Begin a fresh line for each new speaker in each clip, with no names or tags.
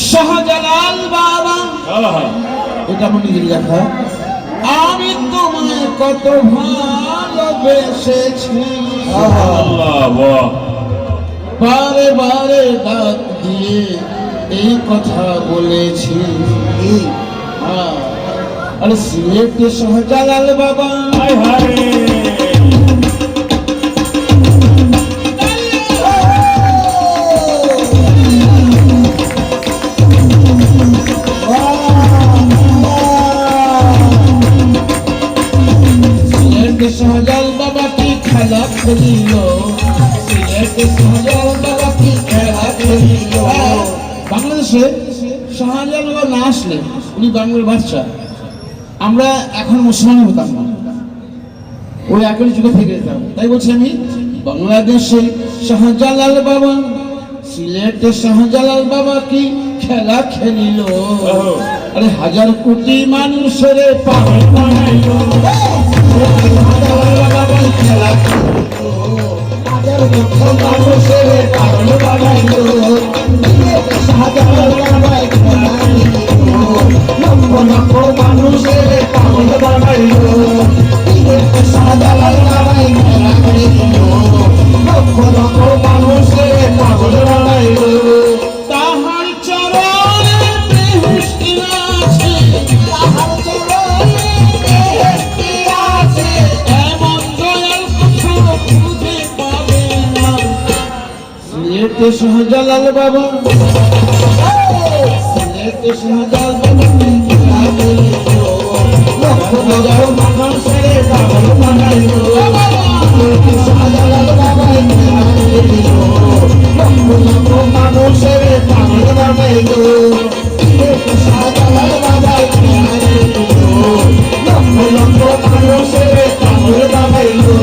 শাহজালাল বাবা এটা মনে গিয়ে লেখা আমি তোমায় কত ভালোবেসেছি বারে বারে ডাক দিয়ে এই কথা বলেছি আরে সিলেটে শাহজালাল বাবা শাহজালাল বাবা কি খেলা খেলিল সিলেটে শাহজালাল বাবা কি খেলা খেলিল বাংলাদেশে শাহজালাল বাবা না আসলে উনি বাংলার বাদশা আমরা এখন মুসলমান হতাম না ওই একই যুগে থেকে যেতাম তাই বলছি আমি বাংলাদেশে শাহজালাল বাবা সিলেটে শাহজালাল বাবা কি খেলা খেলিল আরে হাজার কোটি মানুষের পাগল বানাইলো খেলা হাজার কোটি মানুষের পাগল বানাইলো শাহজালাল বাবা খেলা লক্ষ লক্ষ মানুষের পাগল বানাইলো শাহজালাল বাবা খেলা লক্ষ লক্ষ মানুষের পাগল বানাইলো তাহার চরণে বেহুশি আছে তাহার চরণে বেহুশি আছে এমন দয়াল কথা খুঁজে পাবে না সিলেটে শাহজালাল বাবা সিলেটে শাহজালাল বাবা লক্ষ লক্ষ মানুষের পাগল বানাইলো শাহজালাল বাবা লক্ষ লক্ষ মানুষের পাগল বানাইলো শাহজালাল বাবা লক্ষ লক্ষ মানুষের পাগল বানাইলো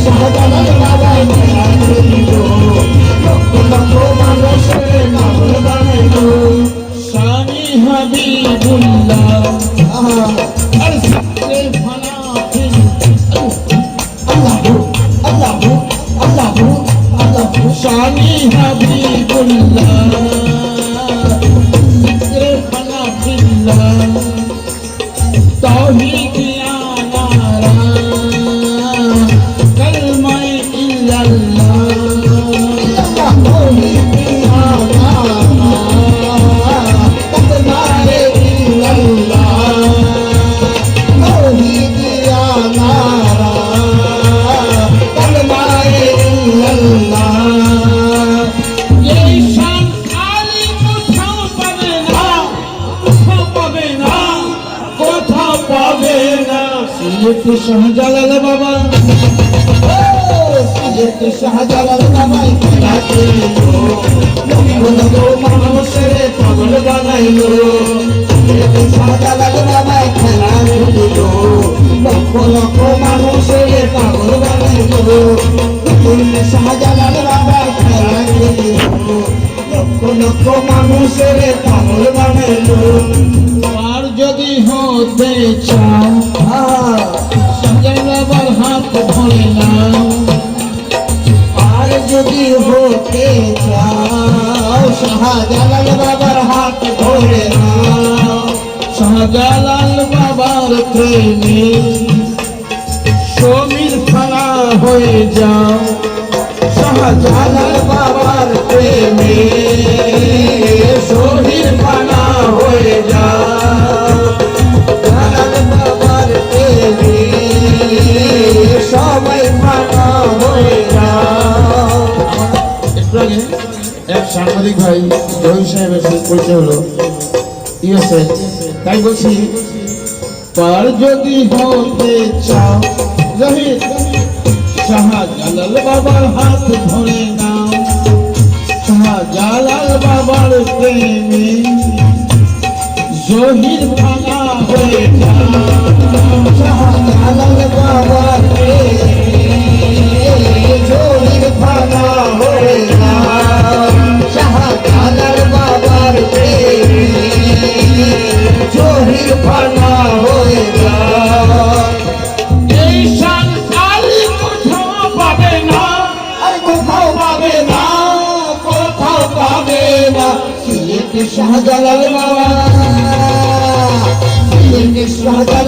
শাহজালাল বাবা লক্ষ লক্ষ মানুষের পাগল বানাইলো স্বামী হাবিবুল্লাহ আর জিক্রে ফানা ফিল আল্লাহু আল্লাহু আল্লাহু আল্লাহু স্বামী হাবিবুল্লাহ জিক্রে ফানা ফিল্লাহ তাওহীদ আনারা কালমা ইল্লাল্লাহ তাওহীদ আনারা কালমা ইল্লাল্লাহ তাওহীদ আনারা কালমা ইল্লাল্লাহ এই শান আলী কোথাও পাবে না কোথাও পাবে না কোথাও পাবে না সিলেটে শাহজালাল বাবা সিলেটে শাহজালাল বাবা খেলা খেলিল লক্ষ লক্ষ মানুষের পাগল বানাইলো সিলেটে শাহজালাল বাবা খেলা খেলিল লক্ষ লক্ষ মানুষের পাগল বানাইলো সিলেটে শাহজালাল বাবা খেলা খেলিল লক্ষ লক্ষ মানুষের পাগল বানাইলো আর যদি হতে চাও শাহজালাল বাবার হাত ধরে নাও আর যদি হতে চাও শাহজালাল বাবার হাত ধরে নাও শাহজালাল বাবার প্রেমে সমীর ফানা হয়ে যাও শাহজালাল বাবার প্রেমে শহীদ ফানা হয়ে যাও শাহজালাল বাবার প্রেমে সবাই ফানা হয়ে যাও একটু আগে এক সাংবাদিক ভাই জহির সাহেবের সাথে পরিচয় হলো ইউএসএ তাই বলছি পার যদি হতে চাও জহির শাহজালাল বাবার হাত ধরে নাও শাহজালাল বাবার প্রেমে জহির ফানা হয়ে যাও শাহজালাল বাবার প্রেমে জহির ফানা হয়ে যাও শাহজালাল বাবার প্রেমে জহির ফানা হয়ে যাও এই শান আলী কোথাও পাবে না আর কোথাও পাবে না কোথাও
পাবে না সিলেট শাহজালাল মামা সিলেট শাহজালাল